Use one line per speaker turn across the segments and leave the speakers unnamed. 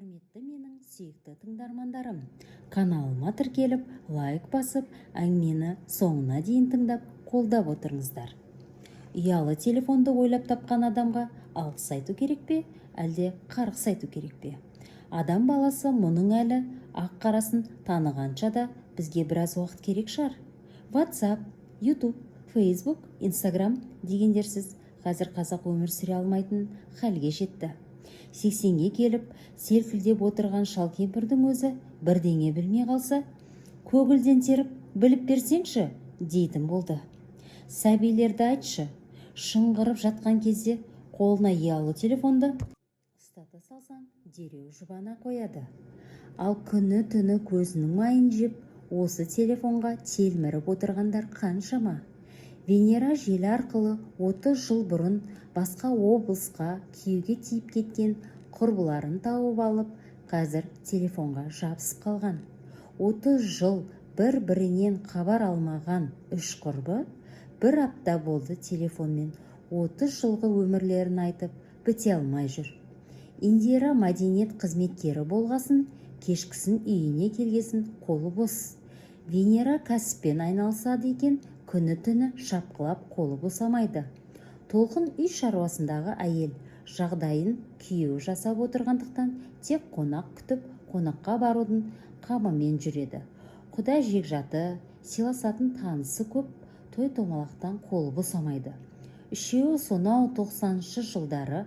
Құрметті менің сүйікті тыңдармандарым, каналыма тіркеліп, лайк басып, әңгімені соңына дейін тыңдап, қолдап отырыңыздар. Ұялы телефонды ойлап тапқан адамға алғыс айту керек пе, әлде қарғыс айту керек пе? Адам баласы мұның әлі ақ-қарасын танығанша да бізге біраз уақыт керек шығар. WhatsApp, YouTube, Facebook, Instagram дегендерсіз қазір қазақ өмір сүре алмайтын халге жетті. 80-ге келіп, селкілдеп отырған шал кемпірдің өзі бірдеңе білмей қалса, көгілден теріп, біліп берсеңші, дейтін болды. Сәбилерді айтшы, шыңғырып жатқан кезде қолына ұялы телефонды ұстата салсаң, дереу жұбана қояды. Ал күні-түні көзінің майын жеп, осы телефонға телміріп отырғандар қаншама? Венера желі арқылы 30 жыл бұрын басқа облысқа күйеуге тиіп кеткен құрбыларын тауып алып, қазір телефонға жабысып қалған. 30 жыл бір-бірінен хабар алмаған үш құрбы бір апта болды телефонмен 30 жылғы өмірлерін айтып біте алмай жүр. Индира мәдениет қызметкері болғасын, кешкісін үйіне келгесін қолы бос. Венера кәсіппен айналысады екен, күні-түні шапқылап қолы босамайды. Толқын үй шаруасындағы әйел, жағдайын күйеуі жасап отырғандықтан тек қонақ күтіп, қонаққа барудың қамымен жүреді. Құда жекжаты, сыйласатын танысы көп, той-томалақтан қолы босамайды. Үшеуі сонау 90-шы жылдары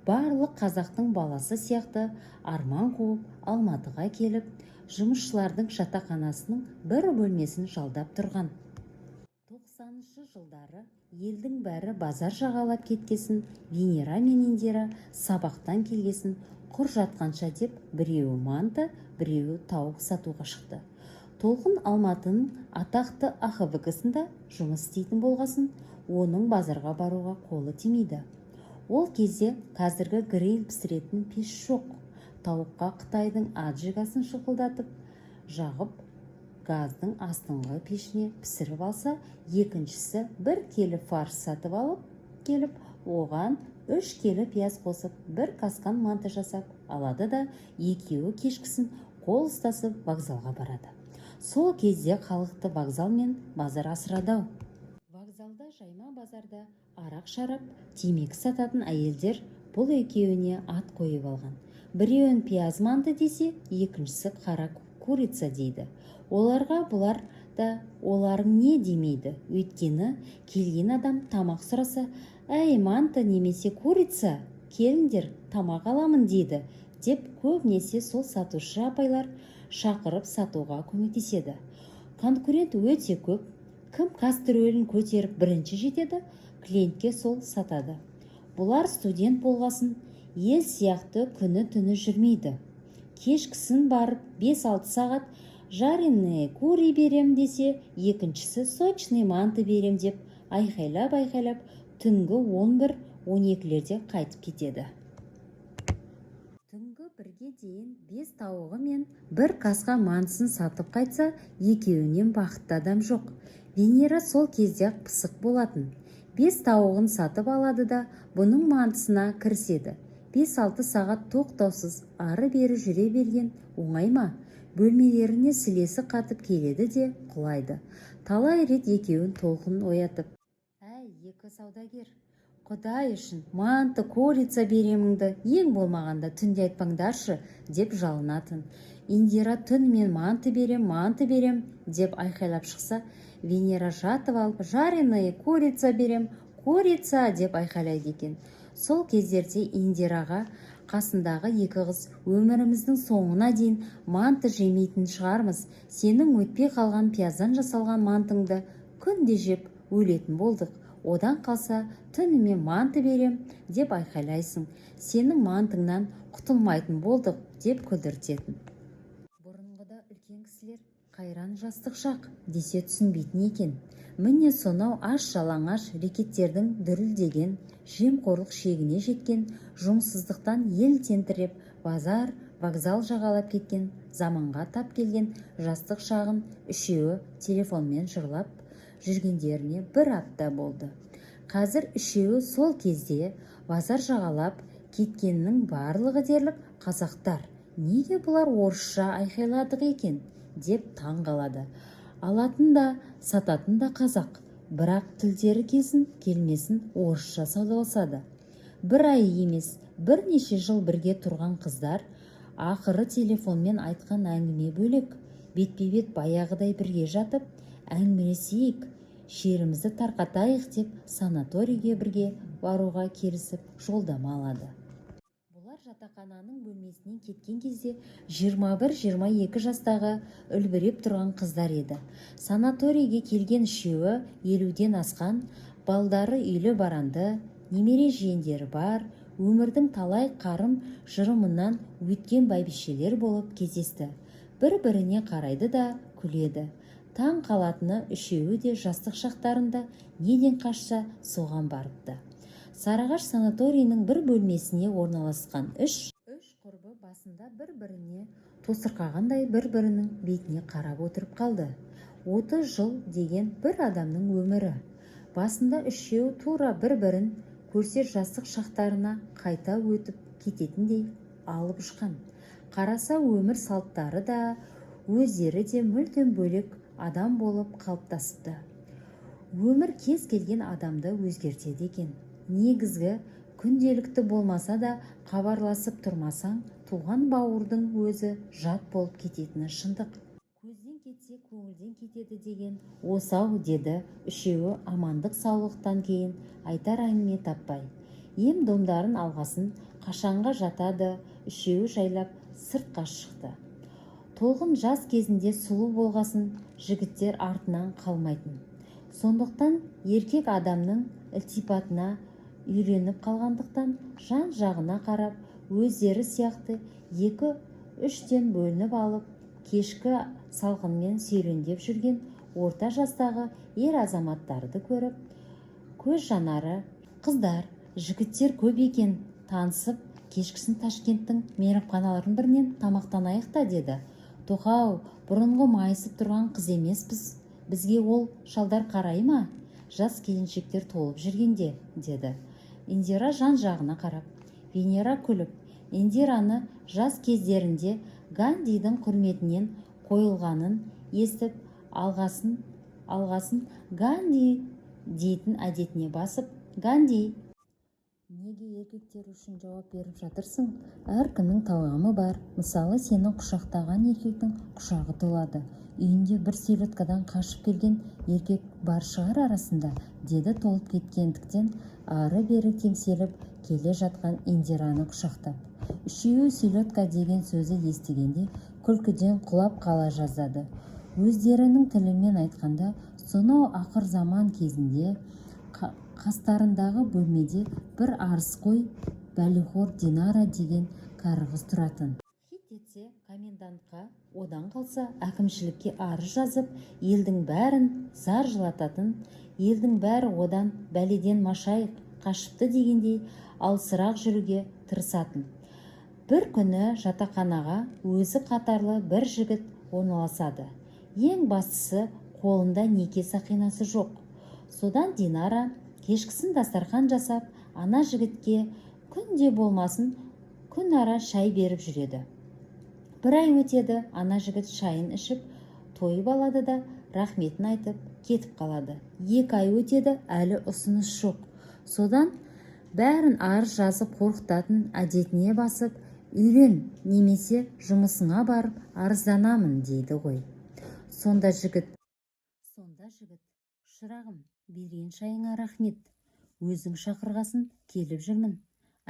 барлық қазақтың баласы сияқты арман қуып Алматыға келіп, жұмысшылардың жатақханасының бір бөлмесін жалдап тұрған. 90-шы жылдары елдің бәрі базар жағалап кеткесін, Венера мен Индира сабақтан келгесін құр жатқанша деп біреуі манты, біреуі тауық сатуға шықты. Толқын Алматының атақты АХБК-сында жұмыс істейтін болғасын, оның базарға баруға қолы тимейді. Ол кезде қазіргі гриль пісіретін пеш жоқ. Тауыққа Қытайдың аджигасын шықылдатып, жағып, газдың астыңғы пешіне пісіріп алса, екіншісі бір келі фарш сатып алып келіп, оған 3 келі пияз қосып, бір касқан манты жасап алады да, екеуі кешкісін қол ұстасып вокзалға барады. Сол кезде халықты вокзал мен базар асырадау. Вокзалда, жайма базарда арақ шарап, темекі сататын әйелдер бұл екеуіне ат қойып алған. Біреуін пияз манты десе, екіншісі қара курица дейді. Оларға бұлар да оларың не демейді. Өйткені келген адам тамақ сұраса, әй манты немесе курица, келіңдер, тамақ аламын дейді, деп көбінесе сол сатушы апайлар шақырып сатуға көмектеседі. Конкурент өте көп, кім кастрөлін көтеріп бірінші жетеді, клиентке сол сатады. Бұлар студент болғасын, ел сияқты күні-түні жүрмейді. Кешкісін барып 5-6 сағат жареный кури берем десе, екіншісі сочный манты берем деп айқайлап, түнгі 11-12-лерде қайтып кетеді. Түнгі 1-ге дейін 5 тауығы мен бір қасқа мантысын сатып қайтса, екеуінен бақытты адам жоқ. Венера сол кезде пысық болатын. 5 тауығын сатып алады да, бұның мантысына кіріседі. 5-6 сағат тоқтаусыз ары-бері жүре берген оңай ма? Бөлмелеріне сілесі қатып келеді де құлайды. Талай рет екеуін Толқын оятып, әй, екі саудагер, Құдай үшін манты, курица береміңді ең болмағанда түнде айтпаңдаршы, деп жалынатын. Индира түнімен манты берем, деп айқайлап шықса, Венера жатып алып, жареный курица берем, курица деп айқайлайды екен. Сол кездерде Индираға қасындағы екі қыз, өміріміздің соңына дейін манты жемейтін шығармыз, сенің өтпей қалған пияздан жасалған мантыңды күнде жеп өлетін болдық. Одан қалса түнімен манты берем деп айқайлайсың, сенің мантыңнан құтылмайтын болдық деп күлдіртетін. Бұрынғыда үлкен кісілер қайран жастық шақ десе түсінбейтін екен. Міне сонау аш-жалаңаш рекеттердің дүрілдеген, жемқорлық шегіне жеткен, жұмыссыздықтан ел тентіреп, базар, вокзал жағалап кеткен, заманға тап келген жастық шағын үшеуі телефонмен жырлап жүргендеріне бір апта болды. Қазір үшеуі сол кезде базар жағалап кеткеннің барлығы дерлік қазақтар. неге бұлар орысша айқайладық екен деп таң қалады. Алатын да сататын да қазақ, бірақ тілдері келмесін орысша саудаласады. Бір ай емес, бірнеше жыл бірге тұрған қыздар ақыры телефонмен айтқан әңгіме бөлек. Бетпе-бет баяғыдай бірге жатып, әңгімелесейік, шерімізді тарқатайық деп санаторийге бірге баруға келісіп жолдама алады. Бұлар жатақхананың бөлмесінен кеткен кезде 21-22 жастағы үлбіреп тұрған қыздар еді. Санаторийге келген үшеуі 50-ден асқан, балдары үйлі баранды, немере жиендері бар, өмірдің талай қарым жырымынан өткен бәйбішелер болып кездесті. Бір-біріне қарайды да күледі. Таң қалатыны үшеуі де жастық шақтарында неден қашса соған барыпты. Сарыағаш санаторийінің бір бөлмесіне орналасқан үш құрбы басында бір-біріне тосырқағандай бір-бірінің бетіне қарап отырып қалды. 30 жыл деген бір адамның өмірі. Басында үшеу тура бір-бірін көрсе жастық шақтарына қайта өтіп кететіндей алып ұшқан. Қараса өмір салттары да, өздері де мүлдем бөлек адам болып қалыптасыпты. Өмір кез келген адамды өзгертеді екен. Негізгі күнделікті болмаса да хабарласып тұрмасаң, туған бауырдың өзі жат болып кететіні шындық. Көзден кетсе көңілден кетеді деген осы-ау, деді үшеуі амандық саулықтан кейін айтар әңгіме таппай. Ем домдарын алғасын, қашанға жатады, үшеуі жайлап сыртқа шықты. Толғын жас кезінде сұлу болғасын, жігіттер артынан қалмайтын. Сондықтан еркек адамның ілтипатына үйреніп қалғандықтан жан жағына қарап, өздері сияқты 2-3-тен бөлініп алып, кешкі салқынмен серуендеп жүрген орта жастағы ер азаматтарды көріп, көз жанары қыздар, жігіттер көп екен, танысып, кешкісін Ташкенттің мейрамханаларының бірінен тамақтанайық та, деді. Тоқау, бұрынғы майысып тұрған қыз емеспіз, бізге ол шалдар қарай ма? Жас келіншектер толып жүргенде, деді. Индира жан жағына қарап. Венера күліп, Индираны жас кездерінде Гандидің құрметінен қойылғанын естіп, алғасын Ганди дейтін әдетіне басып, Ганди, неге еркектер үшін жауап беріп жатырсың? Әркімнің талғамы бар. Мысалы, сені құшақтаған еркектің құшағы толады. Үйінде бір селедкадан қашып келген еркек бар шығар арасында, деді толып кеткендіктен ары-бері теңселіп келе жатқан Индираны құшақтап. Үшеуі селедка деген сөзі естігенде күлкіден құлап қала жаздады. Өздерінің тілімен айтқанда, сонау ақыр заман кезінде қастарындағы бөлмеде бір арыс қой, бәліхор Динара деген кәрі тұратын. Хит етсе комендантқа, одан қалса әкімшілікке арыз жазып, елдің бәрін зар жылататын, елдің бәрі одан бәледен машайық қашыпты дегендей алсырақ жүруге тырысатын. Бір күні жатақханаға өзі қатарлы бір жігіт орналасады. Ең бастысы, қолында неке сақинасы жоқ. Содан Динара кешкісін дастархан жасап, ана жігітке күнде болмасын күн ара шай беріп жүреді. Бір ай өтеді, ана жігіт шайын ішіп, тойып алады да рахметін айтып кетіп қалады. 2 ай өтеді, әлі ұсыныс жоқ. Содан бәрін арыз жазып қорқытатын әдетіне басып, үйлен немесе жұмысыңа барып арызданамын дейді ғой. Сонда жігіт, шырағым, берген шайыңа рахмет. Өзің шақырғасын келіп жүрмін.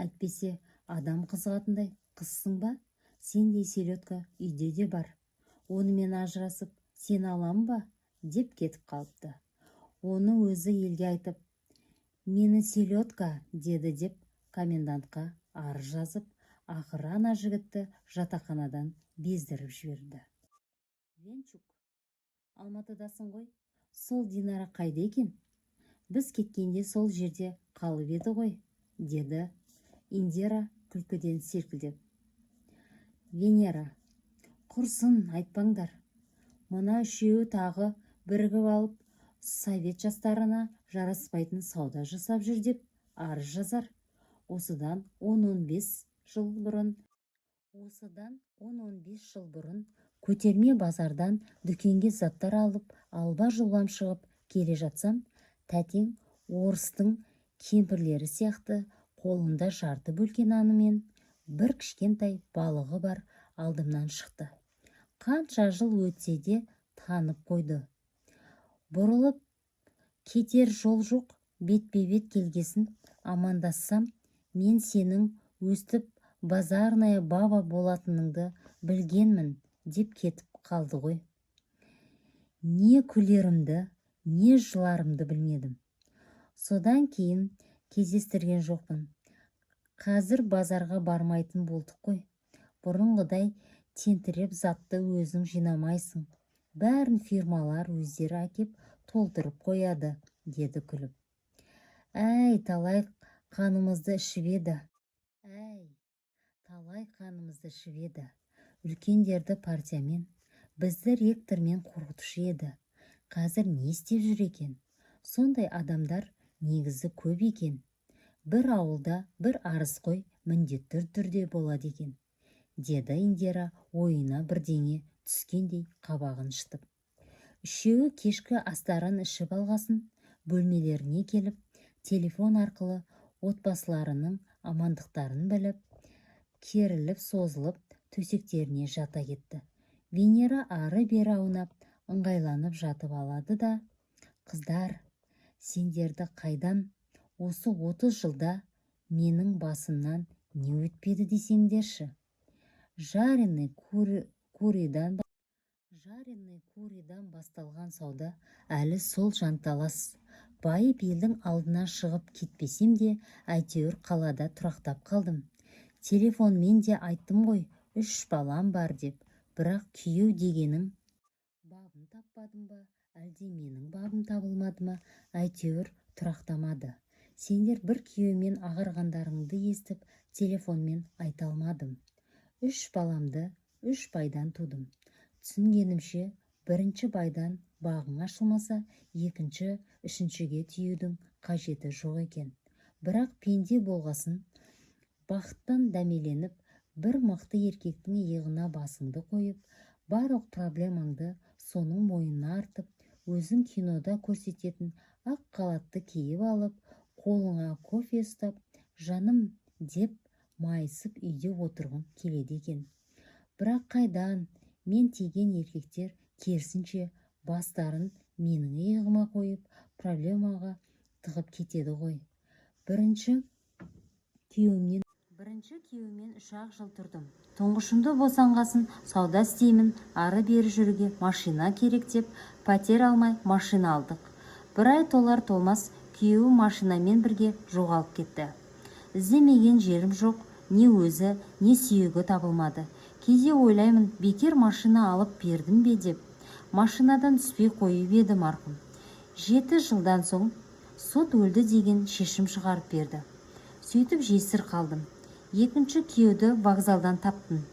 Әйтпесе адам қызығатындай қызсың ба? Сендей селедка үйде де бар. Онымен ажырасып, сен алам ба? Деп кетіп қалыпты. Оны өзі елге айтып, мені селедка деді деп комендантқа арыз жазып, ақыры ана жігітті жатақханадан бездіріп жіберді. Венчук, Алматыдасың ғой? Сол Динара қайда екен? Біз кеткенде сол жерде қалып еді ғой, деді Индира күлкіден селкілдеп. Венера, құрсын айтпаңдар. Мына үшеуі тағы бірігіп алып, совет жастарына жараспайтын сауда жасап жүр деп арыз жазар. Осыдан 10-15 жыл бұрын Осыдан 10-15 жыл бұрын көтерме базардан дүкенге заттар алып, алба-жұлбам шығып келе жатсам, тәтең орыстың кемпірлері сияқты қолында жарты бөлке наны мен бір кішкентай балығы бар алдымнан шықты. Қанша жыл өтсе де танып қойды. Бұрылып кетер жол жоқ, бетпе-бет келгесін амандассам, мен сенің өстіп базарная баба болатыныңды білгенмін деп кетіп қалды ғой. Не күлерімді, не жыларымды білмедім. Содан кейін кездестірген жоқпын. Қазір базарға бармайтын болдық қой. Бұрынғыдай тентіреп затты өзің жинамайсың. Бәрін фирмалар өздері әкеп толтырып қояды, деді күліп. Әй, талай қанымызды ішіп еді. Үлкендерді партиямен, бізді ректормен қорқытушы еді. Қазір не істеп жүр екен? Сондай адамдар негізі көп екен. Бір ауылда бір арыз қой міндетті түрде болады екен, деді Индира ойына бірдеңе түскендей қабағын шытып. Үшеуі кешкі астарын ішіп алғасын, бөлмелеріне келіп, телефон арқылы отбасыларының амандықтарын біліп, керіліп созылып төсектеріне жата кетті. Венера ары-бері аунап, ыңғайланып жатып алады да, қыздар, сендерді қайдан осы 30 жылда менің басымнан не өтпеді десеңдерші. Жареный куридан басталған сауда әлі сол жанталас. Байып елдің алдына шығып кетпесем де, әйтеуір қалада тұрақтап қалдым. Телефонмен де айттым ғой, 3 балам бар деп. Бірақ күйеу дегенің бабын таппадым ба, әлде менің бабым табылмады ма, әйтеуір тұрақтамады. Сендер бір күйеумен ағарғандарыңды естіп, телефонмен айта алмадым. 3 баламды 3 байдан тудым. Түсінгенімше, бірінші байдан бағың ашылмаса, екінші, үшіншіге тиюдің қажеті жоқ екен. Бірақ пенде болғасын, бақыттан дәмеленіп, бір мықты еркектің иығына басыңды қойып, барлық проблемаңды соның мойнына артып, өзің кинода көрсететін ақ қалатты киіп алып, қолыңа кофе ұстап, жаным деп майысып үйде отырғым келеді екен. Бірақ қайдан, мен тиген еркектер керісінше бастарын менің иығыма қойып, проблемаға тығып кетеді ғой. Бірінші күйеуіммен 3 жыл тұрдым. Тұңғышымды босанғасын сауда істеймін, ары-бері жүруге машина керек деп, пәтер алмай машина алдық. Бір ай толар толмас күйеуі машинамен бірге жоғалып кетті. Іздемеген жерім жоқ, не өзі, не сүйегі табылмады. Кейде ойлаймын, бекер машина алып бердім бе деп. Машинадан түспей қойып еді марқұм. 7 жылдан соң сот өлді деген шешім шығарып берді. Сөйтіп жесір қалдым. Екінші күйеуді вокзалдан таптым.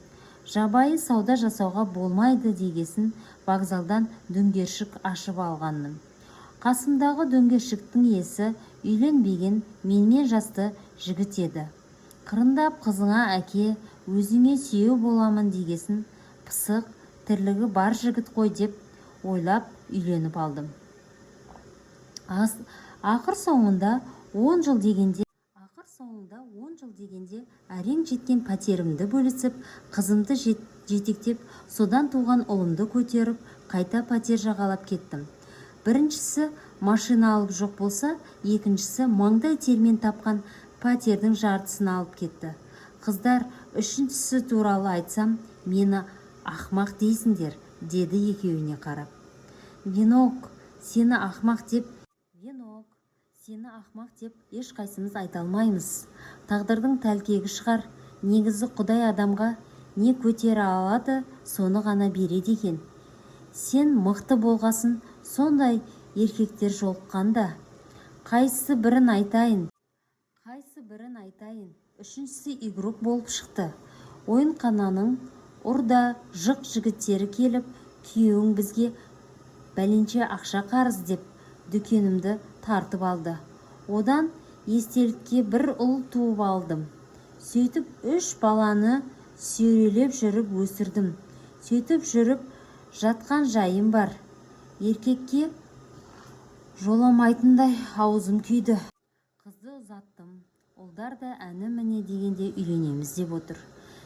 Жабайы сауда жасауға болмайды дегесін вокзалдан дөңгершік ашып алғанмын. Қасымдағы дөңгершіктің иесі үйленбеген менмен жасты жігіт еді. Қырындап қызыңа әке, өзіңе сүйеу боламын дегесін, пысық, тірлігі бар жігіт қой деп ойлап үйленіп алдым. Ақыр соңында 10 жыл дегенде әрең жеткен пәтерімді бөлісіп, қызымды жетектеп, содан туған ұлымды көтеріп, қайта пәтер жағалап кеттім. Біріншісі машина алып жоқ болса, екіншісі маңдай термен тапқан пәтердің жартысын алып кетті. Қыздар, үшіншісі туралы айтсам, мені ақмақ дейсіңдер, деді екеуіне қарап. Венок, сені ақмақ деп ешқайсымыз айта алмаймыз. Тағдырдың тәлкегі шығар. Негізі Құдай адамға не көтере алады, соны ғана береді екен. Сен мықты болғасын, сондай еркектер жолыққанда. Қайсы бірін айтайын? Үшіншісі игрок болып шықты. Ойын қананың ұрда жық жігіттері келіп, күйеуің бізге бәленше ақша қарыз деп дүкенімді тартып алды. Одан естелікке бір ұл туып алдым. Сөйтіп 3 баланы сүйрелеп жүріп өсірдім. Сөйтіп жүріп жатқан жайым бар. Еркекке жоламайтындай аузым күйді. Қызды ұзаттым. Ұлдар да әні міне дегенде үйленеміз деп отыр.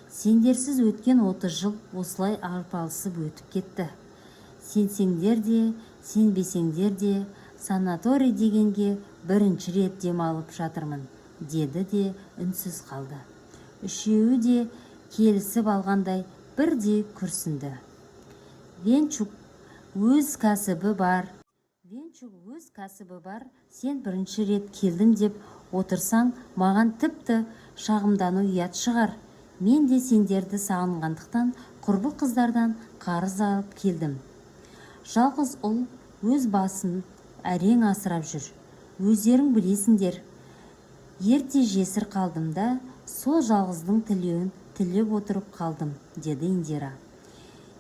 Сендерсіз өткен 30 жыл осылай арпалысып өтіп кетті. Сенсеңдер де, сенбесеңдер де, санаторий дегенге бірінші рет демалып жатырмын, деді де үнсіз қалды. Үшеуі де келісіп алғандай бірдей күрсінді. Венчук өз кәсібі бар. Сен бірінші рет келдім деп отырсаң, маған тіпті шағымдану ұят шығар. Мен де сендерді сағынғандықтан құрбы қыздардан қарыз алып келдім. Жалғыз ұл өз басын әрең асырап жүр. Өздерің білесіңдер. Ерте жесір қалдым да, сол жалғыздың тілеуін тілеп отырып қалдым, деді Индира.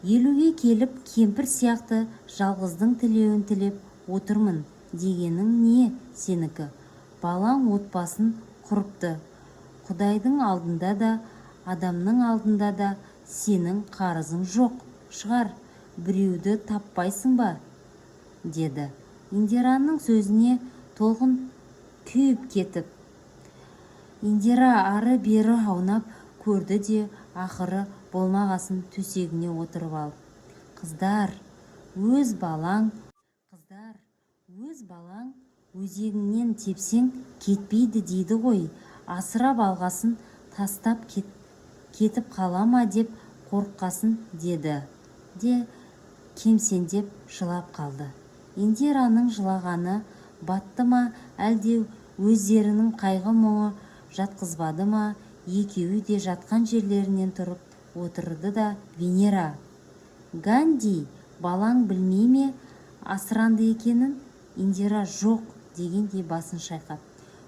50-ге келіп кемпір сияқты жалғыздың тілеуін тілеп отырмын дегенің не сенікі? Балаң отбасын құрыпты. Құдайдың алдында да, адамның алдында да сенің қарызың жоқ шығар. Біреуді таппайсың ба? Деді. Индираның сөзіне толқын күйіп кетіп. Индира ары-бері аунап көрді де ақыры болмағасын төсегіне отырып алып. Қыздар, өз балаң өзегіңнен тепсең кетпейді дейді ғой. Асырап алғасын тастап кетіп қала ма деп қорыққасын, деді де кемсеңдеп жылап қалды. Индираның жылағаны батты ма, әлде өздерінің қайғы-мұңы жатқызбады ма? Екеуі де жатқан жерлерінен тұрып отырды да Венера: Ганди, балаң білмей ме асыранды екенін? Индира жоқ дегендей басын шайқап.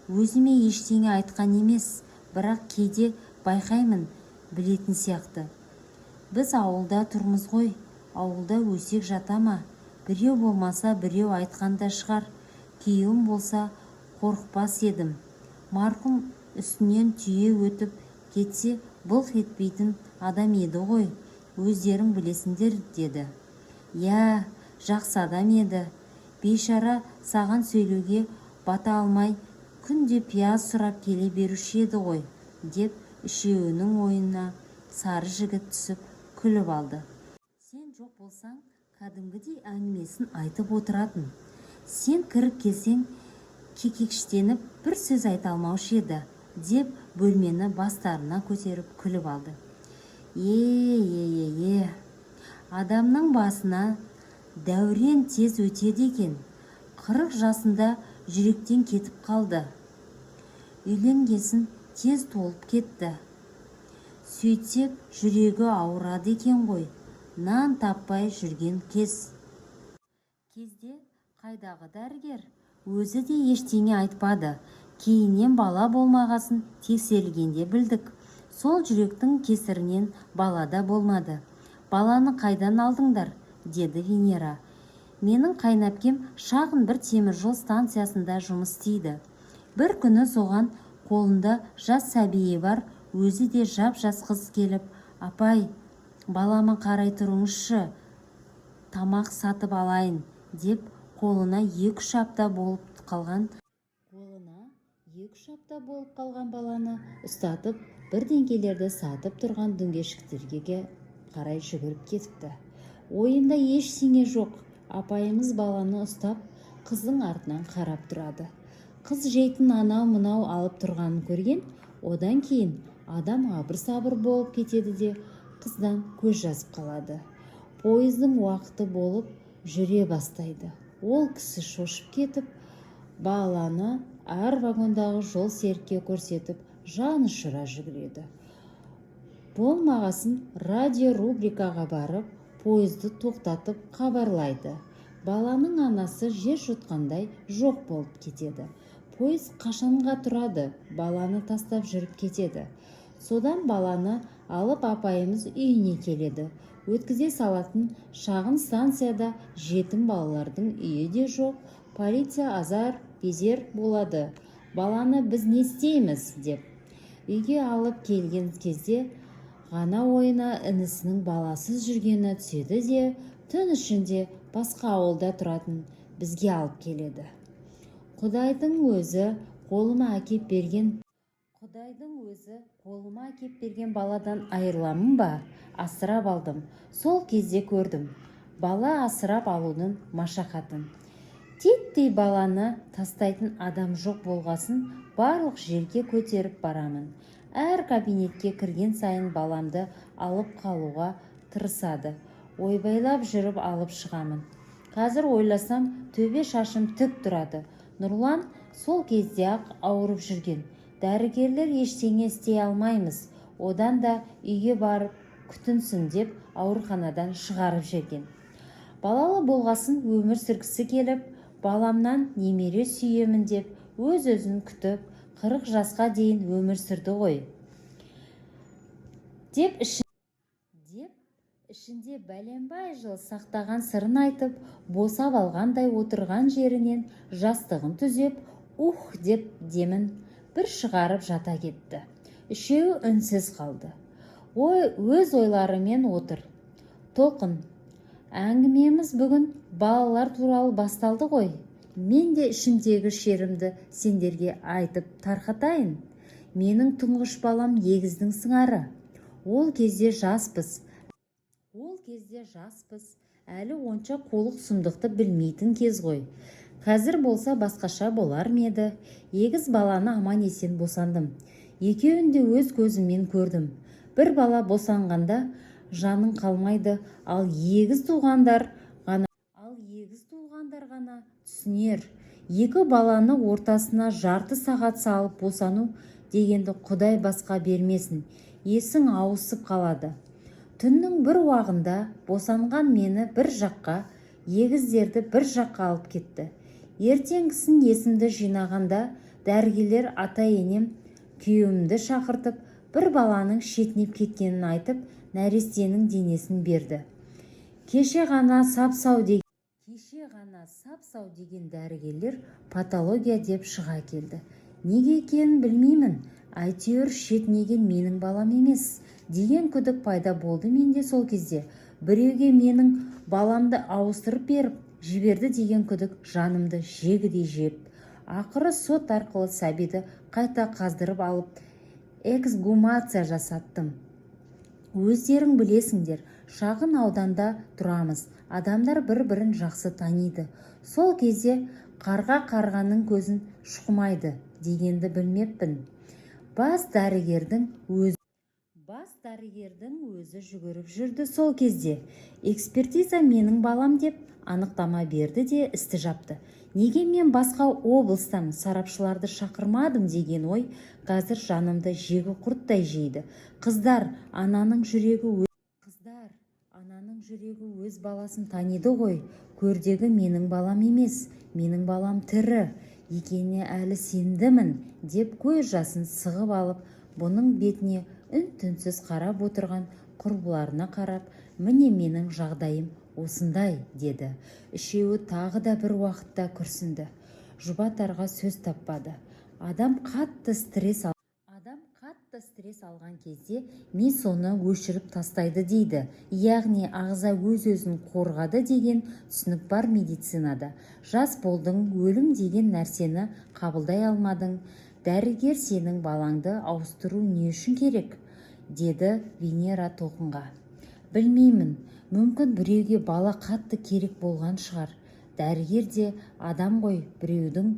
Өзіме ештеңе айтқан емес, бірақ кейде байқаймын, білетін сияқты. Біз ауылда тұрмыз ғой, ауылда өсек жата ма? Біреу болмаса біреу айтқанда шығар. Күйеуім болса қорықпас едім. Марқұм үстінен түйе өтіп кетсе былқ етпейтін адам еді ғой. Өздерің білесіңдер, деді. Я, жақсы адам еді. Бейшара саған сөйлеуге бата алмай күнде пияз сұрап келе беруші еді ғой, деп үшеуінің ойына сары жігіт түсіп күліп алды. Сен жоқ болсаң, кәдімгідей әңгімесін айтып отыратын. Сен кіріп келсең, кекекштеніп бір сөз айта алмаушы еді, деп бөлмені бастарына көтеріп күліп алды. Адамның басына дәурен тез өтеді екен. 40 жасында жүректен кетіп қалды. Үйленгесін тез толып кетті. Сөйтсек жүрегі ауырады екен ғой. Нан таппай жүрген кезде қайдағы дәрігер? Өзі де ештеңе айтпады. Кейіннен бала болмағасын тексерілгенде білдік. Сол жүректің кесірінен бала да болмады. Баланы қайдан алдыңдар? Деді Венера. Менің қайнапкем шағын бір теміржол станциясында жұмыс істейді. Бір күні соған қолында жас сәбиі бар, өзі де жап-жас қыз келіп, апай, балама қарай тұрыңызшы, тамақ сатып алайын, деп қолына 2-3 апта болып қалған баланы ұстатып, бірдеңкелерді сатып тұрған дүңгешіктерге қарай жүгіріп кетіпті. Ойында ештеңе жоқ. Апайымыз баланы ұстап, қыздың артынан қарап тұрады. Қыз жейтін анау-мынау алып тұрғанын көрген, одан кейін адам абыр-сабыр болып кетеді де қыздан көз жазып қалады. Пойыздың уақыты болып жүре бастайды. Ол кісі шошып кетіп, баланы әр вагондағы жол серікке көрсетіп, жан ұшыра жүгіреді. Болмағасын радиорубрикаға барып, пойызды тоқтатып хабарлайды. Баланың анасы жер жұтқандай жоқ болып кетеді. Пойыз қашанға тұрады, баланы тастап жүріп кетеді. Содан баланы алып апайымыз үйіне келеді. Өткізе салатын шағын станцияда жетім балалардың үйі де жоқ. Полиция азар безер болады. Баланы біз не істейміз деп. Үйге алып келген кезде ғана ойына інісінің баласыз жүргені түседі де түн ішінде басқа ауылда тұратын бізге алып келеді. Құдайдың өзі қолыма әкеп берген баладан айырыламын ба? Асырап алдым. Сол кезде көрдім бала асырап алудың машақатын. Титтей баланы тастайтын адам жоқ болғасын, барлық жерге көтеріп барамын. Әр кабинетке кірген сайын баламды алып қалуға тырысады. Ойбайлап жүріп алып шығамын. Қазір ойласам, төбе шашым тік тұрады. Нұрлан сол кезде-ақ ауырып жүрген. Дәрігерлер ештеңе істей алмаймыз, одан да үйге барып күтінсін деп ауруханадан шығарып жіберген. Балалы болғасын өмір сүргісі келіп, баламнан немере сүйемін деп өз-өзін күтіп, 40 жасқа дейін өмір сүрді ғой. Деп ішінде бәленбай жыл сақтаған сырын айтып, босап алғандай отырған жерінен жастығын түзеп, деп демін бір шығарып жата кетті. Үшеуі үнсіз қалды. Өз ойларымен отыр. Толқын, әңгімеміз бүгін балалар туралы басталды ғой. Мен де ішімдегі шерімді сендерге айтып тарқатайын. Менің тұңғыш балам егіздің сыңары. Ол кезде жаспыз, әлі онша қолық сұмдықты білмейтін кез ғой. Қазір болса басқаша болар ма еді? Егіз баланы аман есен босандым. Екеуін де өз көзіммен көрдім. Бір бала босанғанда жаның қалмайды, ал егіз туғандар ғана түсінер. Екі баланы ортасына жарты сағат салып босану дегенді Құдай басқа бермесін. Есің ауысып қалады. Түннің бір уағында босанған мені бір жаққа, егіздерді бір жаққа алып кетті. Ертеңгісін есімді жинағанда дәрігерлер ата-енем күйеуімді шақыртып, бір баланың шетінеп кеткенін айтып, нәрестенің денесін берді. Кеше ғана сап-сау деген дәрігерлер патология деп шыға келді. Неге екенін білмеймін. Әйтеуір шетінеген менің балам емес деген күдік пайда болды менде сол кезде. Біреуге менің баламды ауыстырып беріп жіберді деген күдік жанымды жегідей жеп. Ақыры сот арқылы сәбиді қайта қаздырып алып, эксгумация жасаттым. Өздерің білесіңдер, шағын ауданда тұрамыз. Адамдар бір-бірін жақсы таниды. Сол кезде қарға қарғаның көзін шұқымайды дегенді білмеппін. Бас дәрігердің өзі жүгіріп жүрді сол кезде. Экспертиза менің балам деп анықтама берді де істі жапты. Неге мен басқа облыстан сарапшыларды шақырмадым деген ой қазір жанымды жегі құрттай жейді. Қыздар, ананың жүрегі өз баласын таниды ғой. Көрдегі менің балам емес, менің балам тірі екеніне әлі сендімін деп көз жасын сығып алып, бұның бетіне үн-түнсіз қарап отырған құрбыларына қарап, міне менің жағдайым осындай деді. Үшеуі тағы да бір уақытта күрсінді. Жұбатарға сөз таппады. Адам қатты стресс алған кезде ми соны өшіріп тастайды дейді. Яғни ағза өз-өзін қорғады деген түсінік бар медицинада. Жас болдың, өлім деген нәрсені қабылдай алмадың. Дәрігер сенің балаңды ауыстыру не үшін керек? Деді Венера Толқынға. Білмеймін, мүмкін біреуге бала қатты керек болған шығар. Дәрігер де адам ғой, біреудің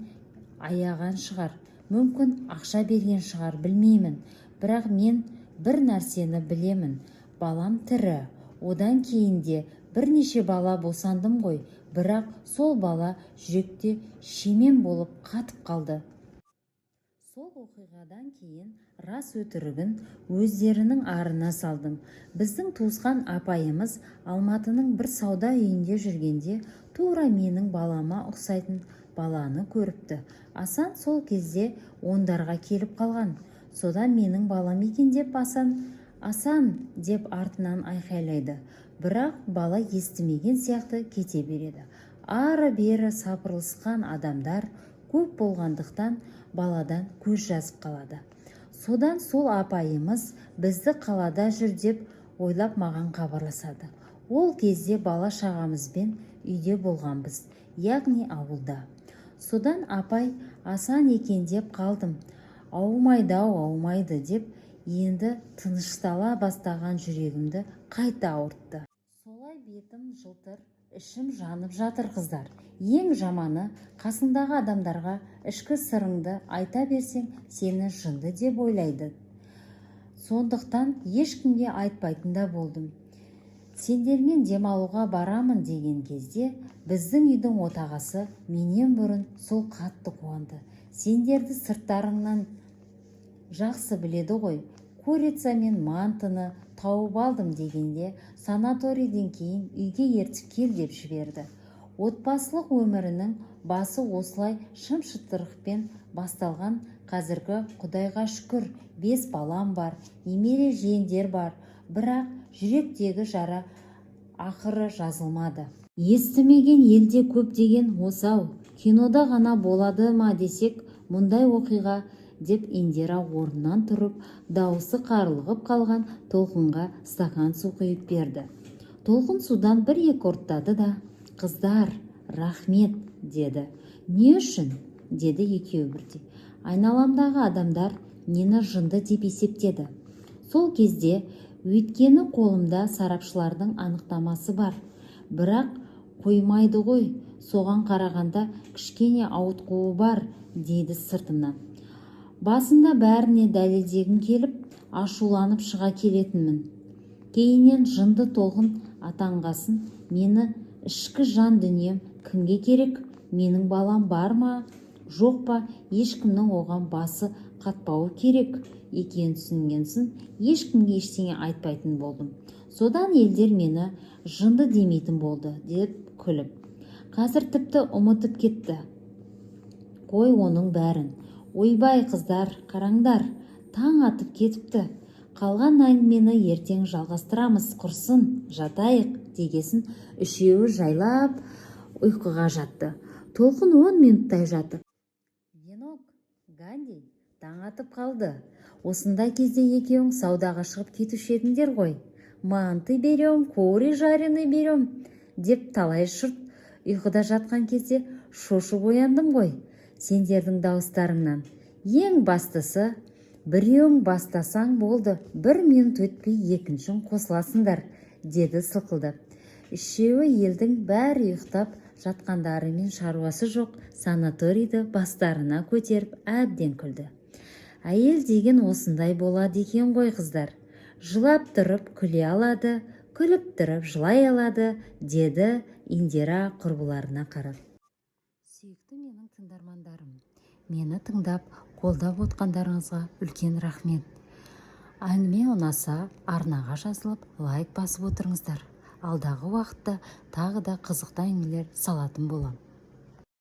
аяған шығар. Мүмкін ақша берген шығар, білмеймін. Бірақ мен бір нәрсені білемін. Балам тірі. Одан кейін де бірнеше бала босандым ғой. Бірақ сол бала жүректе шемен болып қатып қалды. Сол оқиғадан кейін рас өтірігін өздерінің арына салдым. Біздің туысқан апайымыз Алматының бір сауда үйінде жүргенде тура менің балама ұқсайтын баланы көріпті. Асан сол кезде ондарға келіп қалған. Содан менің балам екен деп Асан деп артынан айқайлайды. Бірақ бала естімеген сияқты кете береді. Ары-бері сапырылысқан адамдар көп болғандықтан баладан көз жазып қалады. Содан сол апайымыз бізді қалада жүр деп ойлап маған хабарласады. Ол кезде бала шағамызбен үйде болғанбыз, яғни ауылда. Содан апай асан екен деп қалдым. Аумайды деп енді тыныштала бастаған жүрегімді қайта ауыртты. Солай бетім жылтыр, ішім жанып жатыр қыздар. Ең жаманы, қасыңдағы адамдарға ішкі сырыңды айта берсең, сені жынды деп ойлайды. Сондықтан ешкімге айтпайтында болдым. Сендермен демалуға барамын деген кезде біздің үйдің отағасы менен бұрын сол қатты қуанды. Сендерді сырттарыңнан жақсы біледі ғой. Курица мен мантыны тауып алдым дегенде санаторийден кейін үйге ертіп кел деп жіберді. Отбасылық өмірінің басы осылай шым-шытырықпен басталған. Қазіргі Құдайға шүкір 5 балам бар, немере жиендер бар, бірақ жүректегі жара ақыры жазылмады. Естімеген елде көп деген осы-ау. Кинода ғана болады ма десек, мұндай оқиға, деп Индира орнынан тұрып, дауысы қарлығып қалған Толқынға стакан су құйып берді. Толқын судан 1-2 ұрттады да, қыздар, рахмет, деді. Не үшін? Деді екеуі бірдей. Айналамдағы адамдар нені жынды деп есептеді. Сол кезде өйткені қолымда сарапшылардың анықтамасы бар. Бірақ қоймайды ғой, соған қарағанда кішкене ауытқуы бар, дейді сыртымнан. Басында бәріне дәлелдегім келіп, ашуланып шыға келетінмін. Кейіннен жынды Толқын атанғасын, мені ішкі жан дүнием кімге керек? Менің балам бар ма, жоқ па, ешкімнің оған басы қатпауы керек екенін түсінгенсін, ешкімге ештеңе айтпайтын болдым. Содан елдер мені жынды демейтін болды, деп күліп. Қазір тіпті ұмытып кетті. Қой оның бәрін. Ойбай қыздар, қараңдар, таң атып кетіпті. Қалған әңгімені ертең жалғастырамыз, құрсын, жатайық, дегесін үшеуі жайлап ұйқыға жатты. Толқын 10 минуттай жатып. Венок, Ганди, таң атып қалды. Осындай кезде екеуің саудаға шығып кетуші едіңдер ғой. Манты берем, кури жареный берем, деп талай жұрт ұйқыда жатқан кезде шошып ояндым ғой. Сендердің дауыстарыңнан. Ең бастысы, біреуің бастасаң болды, 1 минут өтпей екіншің қосыласыңдар, деді сылқылдап. Үшеуі елдің бәрі ұйықтап жатқандарымен шаруасы жоқ санаторийді бастарына көтеріп әбден күлді. Әйел деген осындай болады екен ғой қыздар. Жылап тұрып күле алады, күліп тұрып жылай алады, деді Индира құрбыларына қарап. Сүйікті менің тыңдармандарым, мені тыңдап, қолдап отқандарыңызға үлкен рахмет. Әңгіме ұнаса, арнаға жазылып, лайк басып отырыңыздар. Алдағы уақытта тағы да қызықты әңгімелер салатын болам.